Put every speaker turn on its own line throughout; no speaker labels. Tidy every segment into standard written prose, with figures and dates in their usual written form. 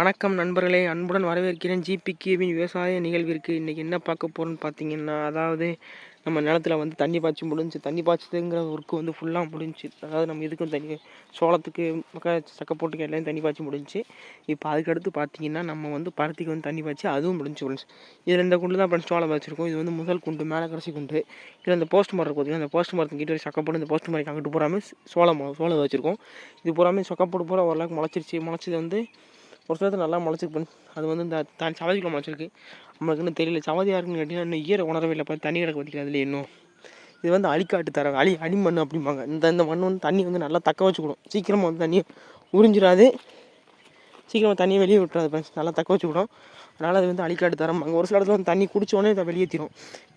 வணக்கம் நண்பர்களே, அன்புடன் வரவேற்கிறேன் ஜிபிகேவின் விவசாய நிகழ்விற்கு. இன்றைக்கி என்ன பார்க்க போகிறோன்னு பார்த்தீங்கன்னா, அதாவது நம்ம நிலத்தில் வந்து தண்ணி பாய்ச்சி முடிஞ்சு, தண்ணி பாய்ச்சதுங்கிற ஒர்க்கு வந்து ஃபுல்லாக முடிஞ்சு. அதாவது நம்ம இதுக்கும் தண்ணி, சோளத்துக்கு சக்கை போட்டுக்க எல்லாம் தண்ணி பாய்ச்சி முடிஞ்சு. இப்போ அதுக்கடுத்து பார்த்தீங்கன்னா, நம்ம வந்து பருத்திக்கு வந்து தண்ணி பாய்ச்சி அதுவும் முடிஞ்சு ஃப்ரெண்ட்ஸ். இதில் இந்த குண்டு தான் ஃப்ரெண்ட்ஸ் சோளம் வச்சுருக்கோம். இது வந்து முதல் குண்டு, மேலே கடைசி குண்டு. இதில் இந்த போஸ்ட் மரம் பார்த்தீங்கன்னா, அந்த போஸ்ட் மரத்துக்கிட்ட ஒரு சக்கை போட்டு இந்த போஸ்ட் மரம் அங்கிட்டு பூராமே சோளம் வச்சுருக்கோம். இது பூராமே சொக்கை போட்டு பூரா ஓரளவுக்கு முளைச்சது வந்து ஒரு சிலத்தில் நல்லா முளைச்சிருக்கு. அது வந்து இந்த சவதிக்குள்ள முளைச்சிருக்கு. நம்மளுக்கு இன்னும் தெரியல சவதியாக இருக்குன்னு கேட்டிங்கன்னா, இன்னும் ஈர உணரவே இல்லை. தண்ணி கிடக்க பார்த்திங்களா அதில் இன்னும். இது வந்து அடிக்காட்டு தர அடிமண் அப்படிம்பாங்க. இந்த மண் வந்து தண்ணி வந்து நல்லா தக்க வச்சுக்கிடும். சீக்கிரமாக வந்து தண்ணியை உறிஞ்சிடாது, சீக்கிரமாக தண்ணியை வெளியே விட்டுறாது ஃப்ரெண்ட்ஸ். நல்லா தக்க வச்சுக்கிடும். அதனால் அது வந்து அடிக்காட்டு தரம்பாங்க. ஒரு சில இடத்துல வந்து தண்ணி குடித்தோடனே இதை வெளியேற்றிடும்.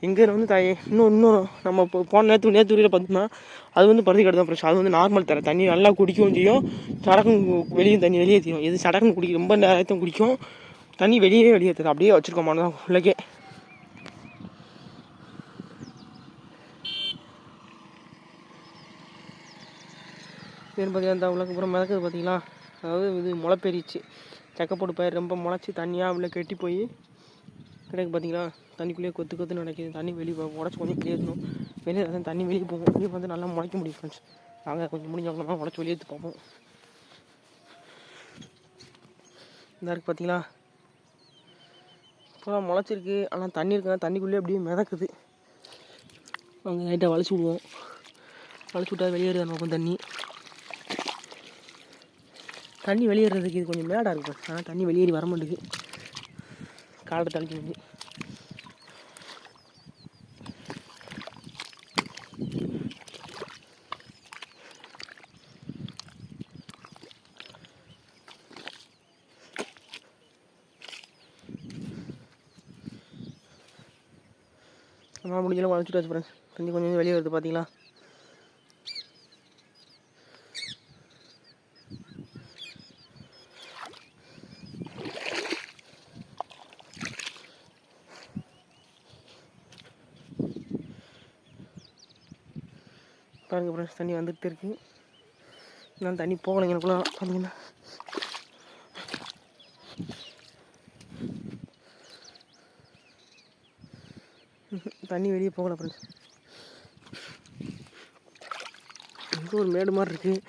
எங்கே வந்து இன்னும் நம்ம இப்போ போன நேற்று உரியில் பார்த்தோம்னா அது வந்து பருத்தி காடு தான் ஃப்ரெஷ். அது வந்து நார்மல் தர தண்ணி நல்லா குடிக்கவும் செய்யும், சடக்குன்னு தண்ணி வெளியேற்றிடும். எது சடக்குன்னு குடிக்கும், ரொம்ப நேரத்தையும் குடிக்கும், தண்ணி வெளியேற்றது. அப்படியே வச்சுருக்கோம் தான் உள்ளக்கே. இதுன்னு பார்த்தீங்கன்னா இந்த உள்ளக்கு அப்புறம் மிதக்குது பார்த்தீங்களா. அதாவது இது முளைப்பெரிச்சு சக்கப்போட்டு பயிர் ரொம்ப முளைச்சி தண்ணியாக உள்ள கெட்டி போய் கிடைக்கு பார்த்தீங்களா. தண்ணிக்குள்ளேயே கொத்துன்னு நடக்குது. தண்ணி வெளியே உடச்சி கொஞ்சம் வெளியேற்றணும். வெளியே தண்ணி வெளியே போகும். வெளியே வந்து நல்லா முளைக்க முடியும் ஃப்ரெண்ட்ஸ். நாங்கள் கொஞ்சம் முடிஞ்சவங்கன்னா உடச்சி வெளியேற்று பார்ப்போம். இந்த இருக்குது பார்த்தீங்களா, இப்போ முளைச்சிருக்கு. ஆனால் தண்ணி இருக்கா, தண்ணிக்குள்ளேயே அப்படியே மிதக்குது. அங்கே லைட்டாக வளைச்சி விடுவோம். வளைச்சி விட்டா வெளியேறுது அந்த பக்கம் தண்ணி வெளியேறதுக்கு இது கொஞ்சம் மேடாக இருக்கும். ஆனால் தண்ணி வெளியேறி வர மாட்டேங்குது. காலத்தை தள்ளிக்க முடியும். நம்ம முடிஞ்சளவு வளைச்சிட்டு வச்சு ஃப்ரெண்ட்ஸ். தண்ணி கொஞ்சம் வெளியே வருது பார்த்தீங்களா. பாருங்க ஃப்ரெண்ட்ஸ், தண்ணி வந்துட்டு இருக்கு. நான் தண்ணி போகலைங்க எனக்குள்ள பார்த்தீங்கன்னா. தண்ணி வெளியே போகலை ஃப்ரெண்ட்ஸ். இங்கே ஒரு மேடு மாதிரி இருக்குது.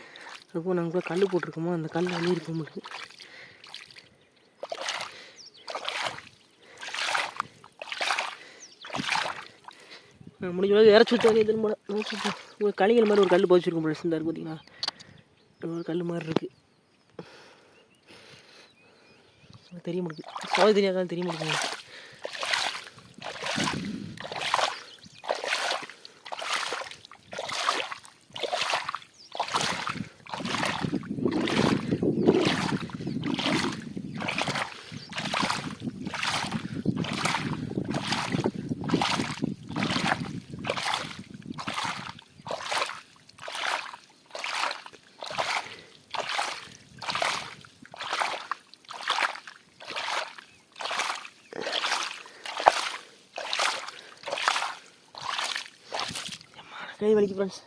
அதுக்கும் நாங்கள் கூட கல் போட்டிருக்கோமோ, அந்த கல் வெளியே இருக்க முடியுது. முடிஞ்ச அளவுக்கு இறச்சி விட்டு எதுன்னு போல ஒரு கலிகள் மாதிரி ஒரு கல் போச்சிருக்கும் ஃப்ரெண்ட்ஸ். இந்த பார்த்தீங்கன்னா ஒரு கல் மாதிரி இருக்குது. தெரிய முடியுது, சோதி தெரியாதான் தெரிய முடியுது. கை வலிக்கு ஃப்ரெண்ட்ஸ்.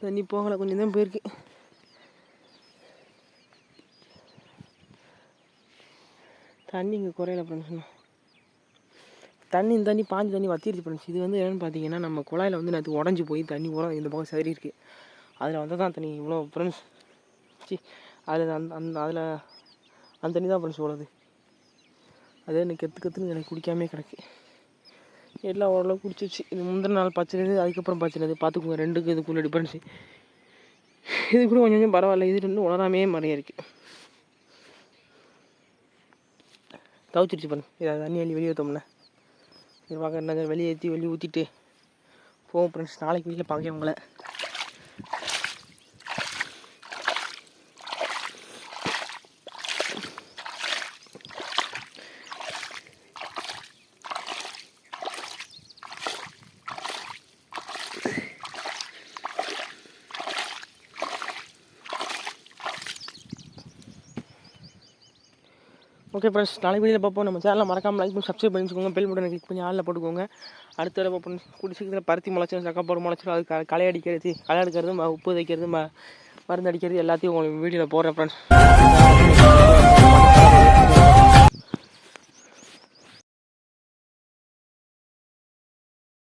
தண்ணி போகலை, கொஞ்சம் தான் போயிருக்கு. தண்ணி இங்கே குறையில ஃப்ரெண்ட்ஸ். தண்ணி பாஞ்சு தண்ணி வத்திருச்சு ஃப்ரெண்ட்ஸ். இது வந்து என்னென்னு பார்த்தீங்கன்னா, நம்ம குழாயில் வந்து நேற்று உடஞ்சி போய் தண்ணி உரம் இந்த பக்கம் சரி இருக்குது. அதில் வந்து தான் தண்ணி இவ்வளோ ஃப்ரெண்ட்ஸ். அதில் அதில் அந்த தண்ணி தான் ஃப்ரெண்ட்ஸ் உள்ளது. அதே எனக்கு கற்றுன்னு எனக்கு குடிக்காமே கிடக்கு. எல்லாம் ஓரளவு குடிச்சிச்சு. இது முந்தின நாள் பச்சினது, அதுக்கப்புறம் பச்சினது பார்த்துக்கோங்க. ரெண்டுக்கும் இதுக்குள்ள டிஃப்ரென்ஸு. இது கூட கொஞ்சம் கொஞ்சம் பரவாயில்ல. இது ரெண்டும் உணராமே மாதிரியே இருக்குது. தவிச்சிருச்சு பண்ணு. இதை தண்ணி வெளியே ஊற்றோம்ல. இது பார்க்க என்ன வெளியே ஊற்றிட்டு போவோம் ஃப்ரெண்ட்ஸ். நாளைக்கு வீட்டில் பார்க்க உங்களை. ஓகே ஃப்ரெண்ட்ஸ், நாளைக்கு வீடியோவில் பார்ப்போம். நம்ம சேனலில் மறக்காமல் லைக் பண்ணி சப்ஸ்கிரைப் பண்ணிக்கோங்க. பெல் பட்டனை கிளிக் பண்ணி ஆளில் போட்டுக்கோங்க. அடுத்த தடவை பார்ப்போம். கூடிய சீக்கிரத்தில் பருத்தி முளைச்சி சக்கப்போடு முளைச்சிடும். அது களை எடுக்கிறது, உப்பு தைக்கிறது, மருந்து அடிக்கிறது எல்லாத்தையும் உங்களுக்கு வீடியோவில் போடுறேன் ஃப்ரெண்ட்ஸ்.